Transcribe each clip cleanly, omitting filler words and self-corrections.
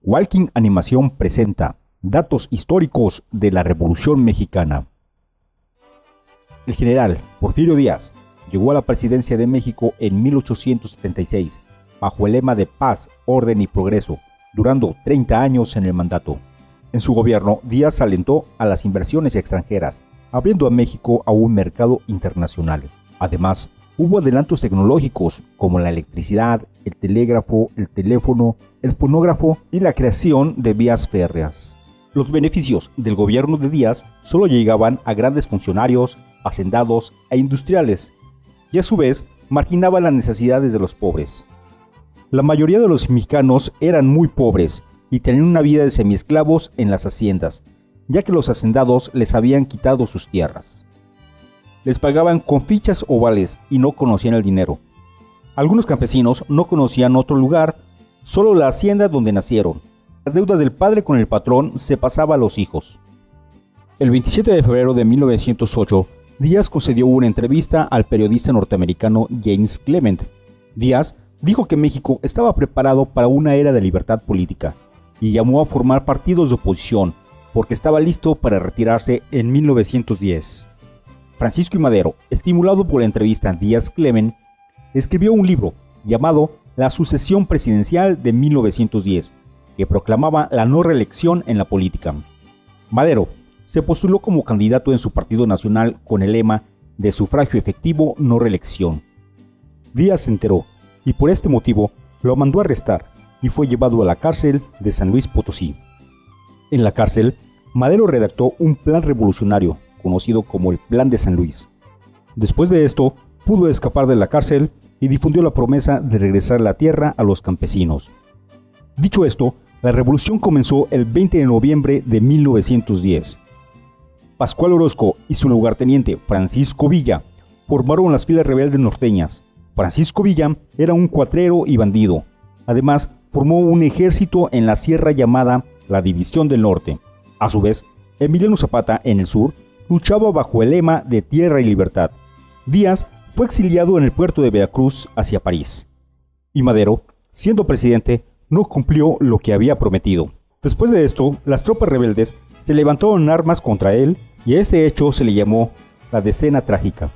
Walking Animación presenta datos históricos de la Revolución Mexicana. El general Porfirio Díaz llegó a la presidencia de México en 1876, bajo el lema de paz, orden y progreso, durando 30 años en el mandato. En su gobierno, Díaz alentó a las inversiones extranjeras, abriendo a México a un mercado internacional. Además, hubo adelantos tecnológicos como la electricidad, el telégrafo, el teléfono, el fonógrafo y la creación de vías férreas. Los beneficios del gobierno de Díaz solo llegaban a grandes funcionarios, hacendados e industriales, y a su vez marginaba las necesidades de los pobres. La mayoría de los mexicanos eran muy pobres y tenían una vida de semiesclavos en las haciendas, ya que los hacendados les habían quitado sus tierras. Les pagaban con fichas o vales y no conocían el dinero. Algunos campesinos no conocían otro lugar, solo la hacienda donde nacieron. Las deudas del padre con el patrón se pasaban a los hijos. El 27 de febrero de 1908, Díaz concedió una entrevista al periodista norteamericano James Clement. Díaz dijo que México estaba preparado para una era de libertad política y llamó a formar partidos de oposición porque estaba listo para retirarse en 1910. Francisco I. Madero, estimulado por la entrevista Díaz-Clement, escribió un libro llamado La sucesión presidencial de 1910, que proclamaba la no reelección en la política. Madero se postuló como candidato en su partido nacional con el lema de sufragio efectivo, no reelección. Díaz se enteró y por este motivo lo mandó arrestar y fue llevado a la cárcel de San Luis Potosí. En la cárcel, Madero redactó un plan revolucionario conocido como el Plan de San Luis. Después de esto, pudo escapar de la cárcel y difundió la promesa de regresar la tierra a los campesinos. Dicho esto, la revolución comenzó el 20 de noviembre de 1910. Pascual Orozco y su lugarteniente Francisco Villa formaron las filas rebeldes norteñas. Francisco Villa era un cuatrero y bandido. Además, formó un ejército en la sierra llamada la División del Norte. A su vez, Emiliano Zapata, en el sur, luchaba bajo el lema de tierra y libertad. Díaz fue exiliado en el puerto de Veracruz hacia París. Y Madero, siendo presidente, no cumplió lo que había prometido. Después de esto, las tropas rebeldes se levantaron en armas contra él y a este hecho se le llamó la Decena Trágica.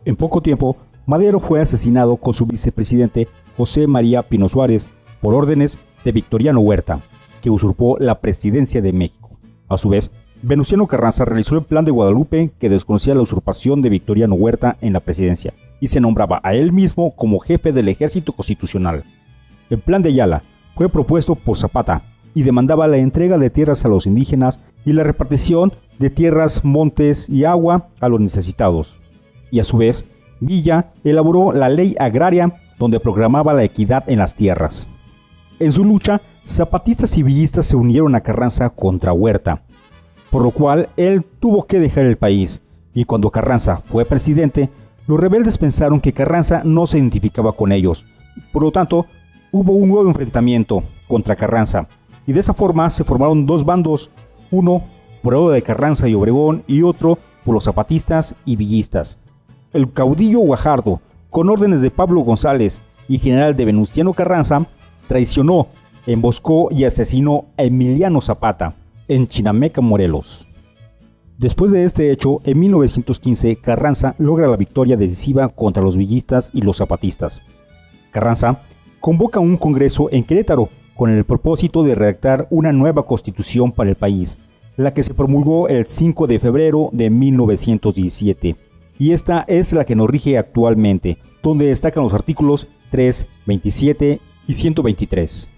En poco tiempo, Madero fue asesinado con su vicepresidente José María Pino Suárez por órdenes de Victoriano Huerta, que usurpó la presidencia de México. A su vez, Venustiano Carranza realizó el Plan de Guadalupe, que desconocía la usurpación de Victoriano Huerta en la presidencia y se nombraba a él mismo como jefe del ejército constitucional. El Plan de Ayala fue propuesto por Zapata y demandaba la entrega de tierras a los indígenas y la repartición de tierras, montes y agua a los necesitados. Y a su vez, Villa elaboró la Ley Agraria, donde proclamaba la equidad en las tierras. En su lucha, zapatistas y villistas se unieron a Carranza contra Huerta, por lo cual él tuvo que dejar el país, y cuando Carranza fue presidente, los rebeldes pensaron que Carranza no se identificaba con ellos. Por lo tanto, hubo un nuevo enfrentamiento contra Carranza, y de esa forma se formaron dos bandos, uno por el lado de Carranza y Obregón y otro por los zapatistas y villistas. El caudillo Guajardo, con órdenes de Pablo González y general de Venustiano Carranza, traicionó, emboscó y asesinó a Emiliano Zapata en Chinameca, Morelos. Después de este hecho, en 1915, Carranza logra la victoria decisiva contra los villistas y los zapatistas. Carranza convoca un congreso en Querétaro con el propósito de redactar una nueva constitución para el país, la que se promulgó el 5 de febrero de 1917. Y esta es la que nos rige actualmente, donde destacan los artículos 3, 27 y 123.